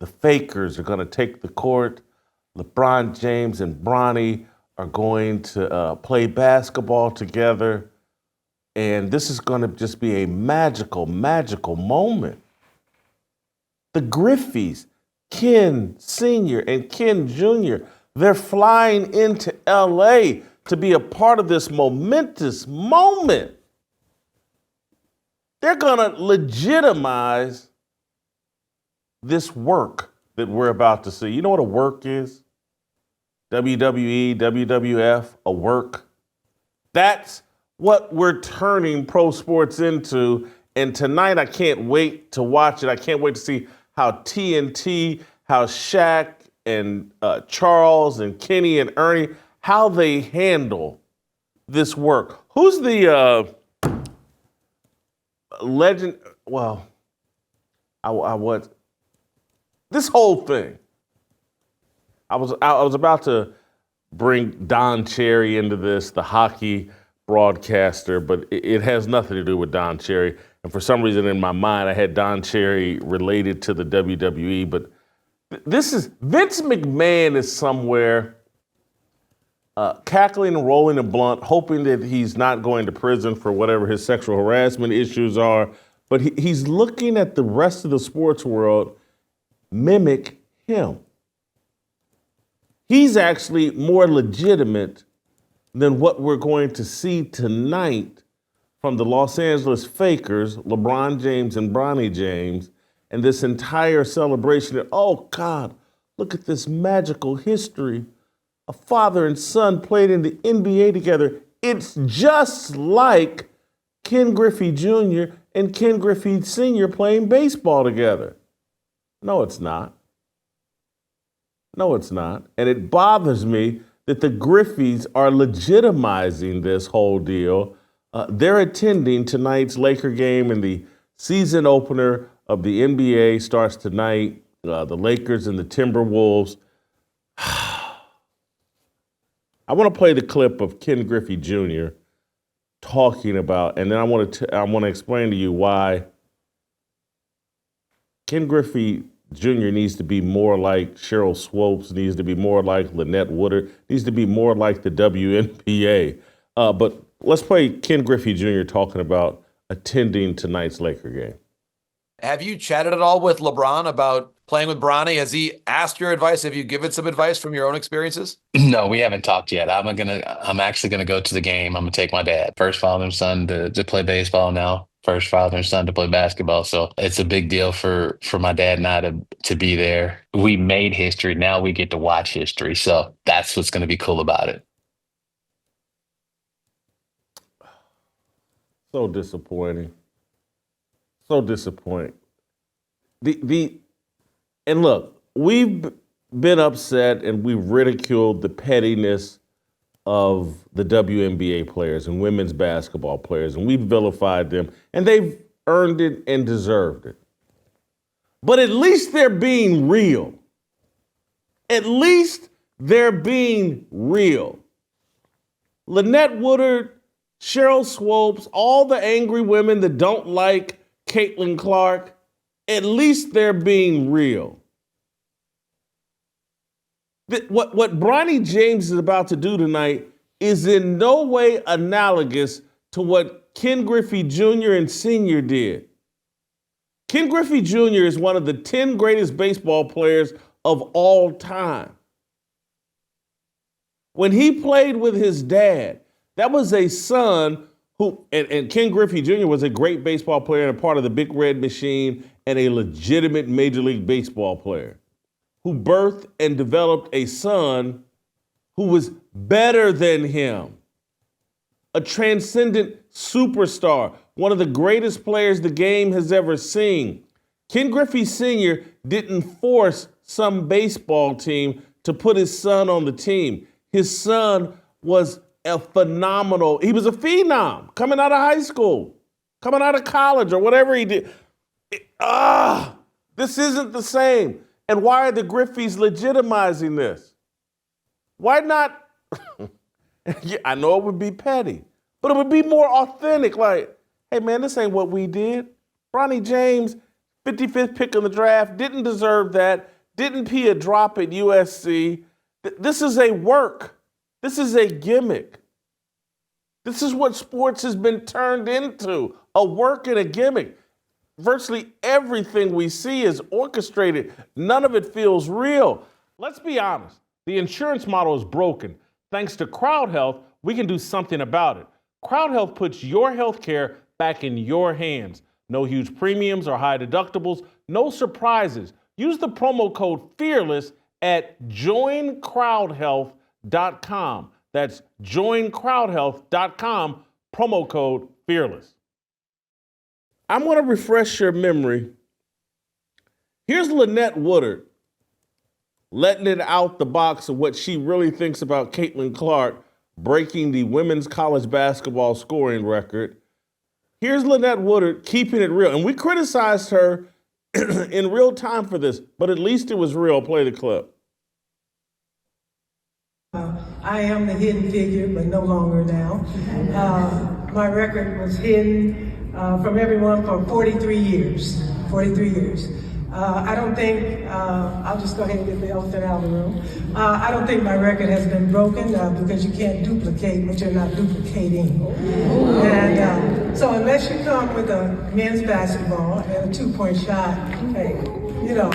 The Fakers are going to take the court. LeBron James and Bronny are going to play basketball together. And this is going to just be a magical, magical moment. The Griffeys, Ken Sr. and Ken Jr., they're flying into LA to be a part of this momentous moment. They're going to legitimize this work that we're about to see. You know what a work is? WWE, WWF, a work. That's what we're turning pro sports into. And tonight, I can't wait to watch it. I can't wait to see how TNT, how Shaq and Charles and Kenny and Ernie, how they handle this work. Who's the legend? Well, I was this whole thing. I was about to bring Don Cherry into this, the hockey broadcaster, but it has nothing to do with Don Cherry. And for some reason in my mind, I had Don Cherry related to the WWE. But this is Vince McMahon is somewhere cackling and rolling a blunt, hoping that he's not going to prison for whatever his sexual harassment issues are. But he's looking at the rest of the sports world mimic him. He's actually more legitimate than what we're going to see tonight from the Los Angeles Fakers, LeBron James and Bronny James, and this entire celebration of, oh God, look at this magical history. A father and son played in the NBA together. It's just like Ken Griffey Jr. and Ken Griffey Sr. playing baseball together. No, it's not. No, it's not. And it bothers me that the Griffeys are legitimizing this whole deal. They're attending tonight's Laker game, and the season opener of the NBA starts tonight. The Lakers and the Timberwolves. I want to play the clip of Ken Griffey Jr. talking about, and then I want to explain to you why Ken Griffey Jr. needs to be more like Cheryl Swopes, needs to be more like Lynette Woodard, needs to be more like the WNBA. But let's play Ken Griffey Jr. talking about attending tonight's Laker game. Have you chatted at all with LeBron about playing with Bronny? Has he asked your advice? Have you given some advice from your own experiences? No, we haven't talked yet. I'm actually gonna go to the game. I'm gonna take my dad, first father and son, to play baseball now. First father and son to play basketball. So it's a big deal for my dad and I to be there. We made history. Now we get to watch history. So that's what's gonna be cool about it. So disappointing. So disappointing. And look, we've been upset and we've ridiculed the pettiness of the WNBA players and women's basketball players, and we've vilified them, and they've earned it and deserved it. But at least they're being real. At least they're being real. Lynette Woodard, Cheryl Swopes, all the angry women that don't like Caitlin Clark, at least they're being real. What Bronny James is about to do tonight is in no way analogous to what Ken Griffey Jr. and Sr. did. Ken Griffey Jr. is one of the 10 greatest baseball players of all time. When he played with his dad, that was a son who, and Ken Griffey Jr. was a great baseball player and a part of the Big Red Machine and a legitimate Major League Baseball player who birthed and developed a son who was better than him, a transcendent superstar, one of the greatest players the game has ever seen. Ken Griffey Sr. didn't force some baseball team to put his son on the team. His son was he was a phenom coming out of high school, coming out of college or whatever he did. This isn't the same. And why are the Griffeys legitimizing this? Why not? I know it would be petty, but it would be more authentic. Like, hey man, this ain't what we did. Bronny James, 55th pick in the draft, didn't deserve that, didn't pee a drop at USC. This is a work. This is a gimmick. This is what sports has been turned into, a work and a gimmick. Virtually everything we see is orchestrated. None of it feels real. Let's be honest. The insurance model is broken. Thanks to Crowd Health, we can do something about it. Crowd Health puts your health care back in your hands. No huge premiums or high deductibles, no surprises. Use the promo code FEARLESS at joincrowdhealth.com. That's joincrowdhealth.com, promo code FEARLESS. I'm going to refresh your memory. Here's Lynette Woodard letting it out the box of what she really thinks about Caitlin Clark breaking the women's college basketball scoring record. Here's Lynette Woodard keeping it real. And we criticized her in real time for this, but at least it was real. Play the clip. I am the hidden figure, but no longer now. My record was hidden from everyone for 43 years. 43 years. I don't think, I'll just go ahead and get the elephant out of the room. I don't think my record has been broken because you can't duplicate what you're not duplicating. And so unless you come with a men's basketball and a 2-point shot, hey, you know.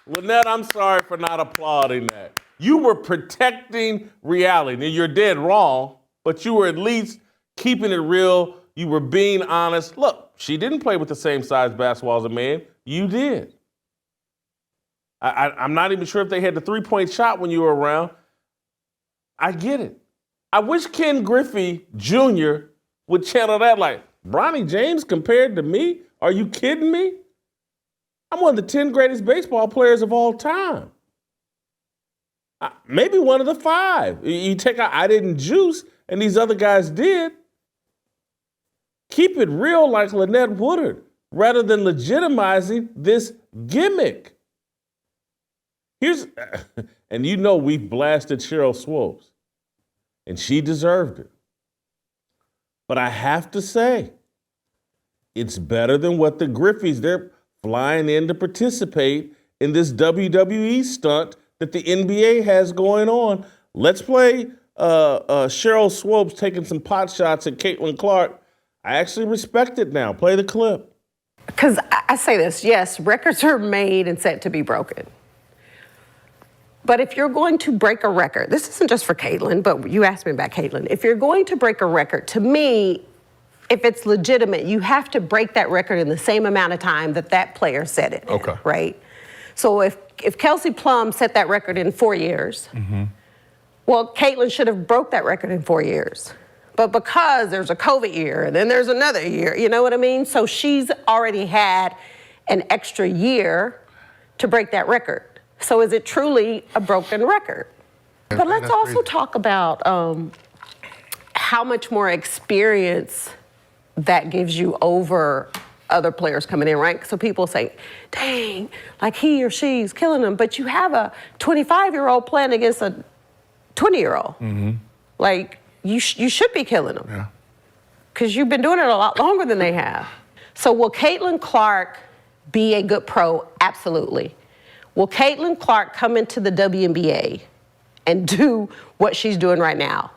Lynette, I'm sorry for not applauding that. You were protecting reality. Now, you're dead wrong, but you were at least keeping it real. You were being honest. Look, she didn't play with the same size basketball as a man. You did. I'm not even sure if they had the 3-point shot when you were around. I get it. I wish Ken Griffey Jr. would channel that like, Bronny James compared to me? Are you kidding me? I'm one of the 10 greatest baseball players of all time. Maybe one of the 5. You take out, I didn't juice, and these other guys did. Keep it real like Lynette Woodard, rather than legitimizing this gimmick. And you know we've blasted Cheryl Swopes, and she deserved it. But I have to say, it's better than what the Griffies, they're flying in to participate in this WWE stunt that the NBA has going on. Let's play Cheryl Swopes taking some pot shots at Caitlin Clark. I actually respect it now. Play the clip. Because I say this, yes, records are made and set to be broken. But if you're going to break a record, this isn't just for Caitlin, but you asked me about Caitlin. If you're going to break a record, to me, if it's legitimate, you have to break that record in the same amount of time that that player set it. Okay. Right? So if Kelsey Plum set that record in 4 years, well, Caitlin should have broke that record in 4 years. But because there's a COVID year and then there's another year, you know what I mean? So she's already had an extra year to break that record. So is it truly a broken record? But let's also talk about how much more experience that gives you over other players coming in, right? So people say, dang, like he or she's killing them. But you have a 25-year-old playing against a 20-year-old. Like, you should be killing them. Yeah. Because you've been doing it a lot longer than they have. So will Caitlin Clark be a good pro? Absolutely. Will Caitlin Clark come into the WNBA and do what she's doing right now?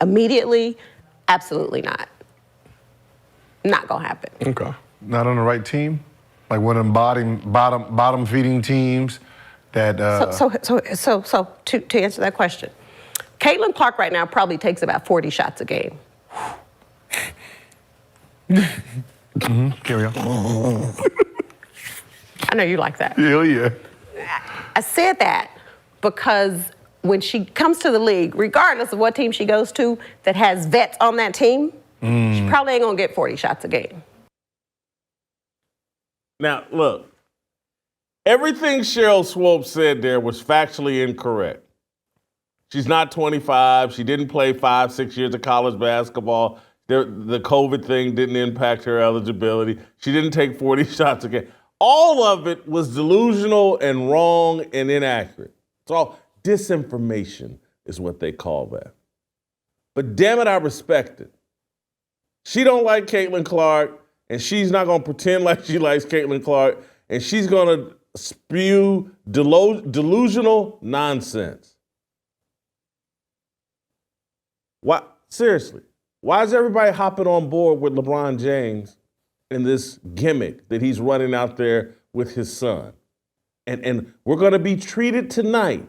Immediately? Absolutely not. Not gonna happen. Okay. Not on the right team? Like one of them bottom feeding teams that So to answer that question, Caitlin Clark right now probably takes about 40 shots a game. Carry on. I know you like that. Hell yeah. I said that because when she comes to the league, regardless of what team she goes to that has vets on that team, she probably ain't gonna get 40 shots a game. Now, look, everything Cheryl Swope said there was factually incorrect. She's not 25. She didn't play 5-6 years of college basketball. The COVID thing didn't impact her eligibility. She didn't take 40 shots a game. All of it was delusional and wrong and inaccurate. It's all disinformation is what they call that. But damn it, I respect it. She don't like Caitlin Clark. and she's not going to pretend like she likes Caitlin Clark, and she's going to spew delusional nonsense. Why? Seriously, why is everybody hopping on board with LeBron James and this gimmick that he's running out there with his son? And we're going to be treated tonight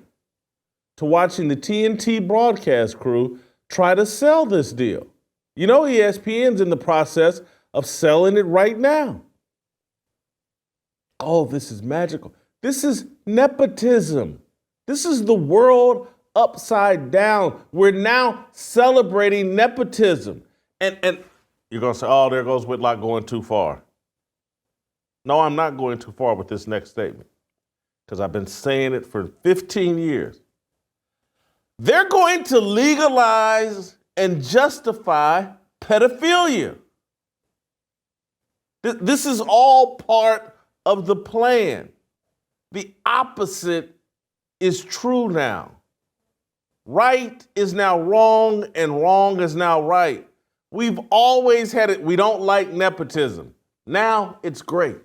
to watching the TNT broadcast crew try to sell this deal. You know, ESPN's in the process of selling it right now. Oh, this is magical. This is nepotism. This is the world upside down. We're now celebrating nepotism. And you're going to say, oh, there goes Whitlock going too far. No, I'm not going too far with this next statement, because I've been saying it for 15 years. They're going to legalize and justify pedophilia. This is all part of the plan. The opposite is true now. Right is now wrong, and wrong is now right. We've always had it. We don't like nepotism. Now it's great.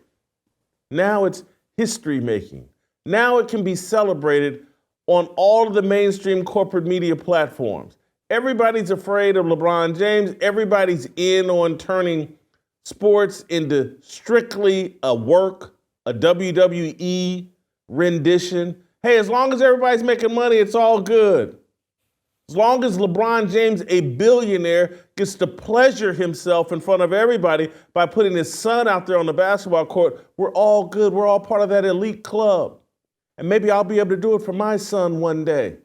Now it's history making. Now it can be celebrated on all of the mainstream corporate media platforms. Everybody's afraid of LeBron James. Everybody's in on turning sports into strictly a WWE rendition. Hey, as long as everybody's making money, it's all good. As long as LeBron James, a billionaire, gets to pleasure himself in front of everybody by putting his son out there on the basketball court, we're all good. We're all part of that elite club. And maybe I'll be able to do it for my son one day.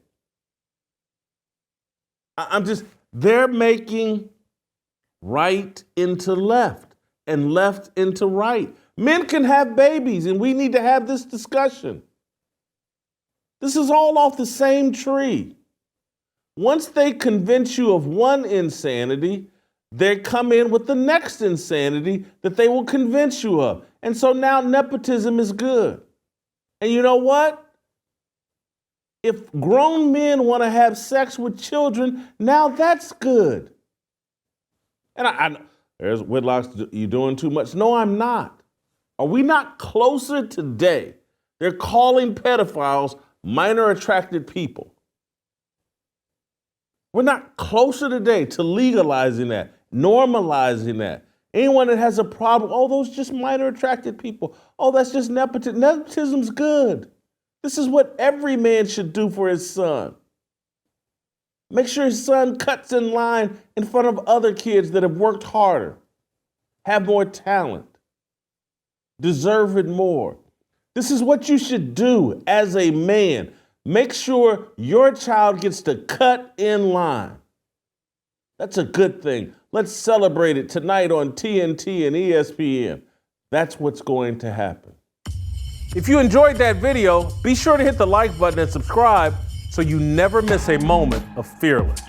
They're making right into left and left into right. Men can have babies, and we need to have this discussion. This is all off the same tree. Once they convince you of one insanity, they come in with the next insanity that they will convince you of. And so now nepotism is good. And you know what? If grown men want to have sex with children, now that's good. And there's Whitlock, you doing too much? No, I'm not. Are we not closer today? They're calling pedophiles minor attracted people. We're not closer today to legalizing that, normalizing that. Anyone that has a problem, oh, those just minor attracted people. Oh, that's just nepotism. Nepotism's good. This is what every man should do for his son. Make sure his son cuts in line in front of other kids that have worked harder, have more talent, deserve it more. This is what you should do as a man. Make sure your child gets to cut in line. That's a good thing. Let's celebrate it tonight on TNT and ESPN. That's what's going to happen. If you enjoyed that video, be sure to hit the like button and subscribe so you never miss a moment of Fearless.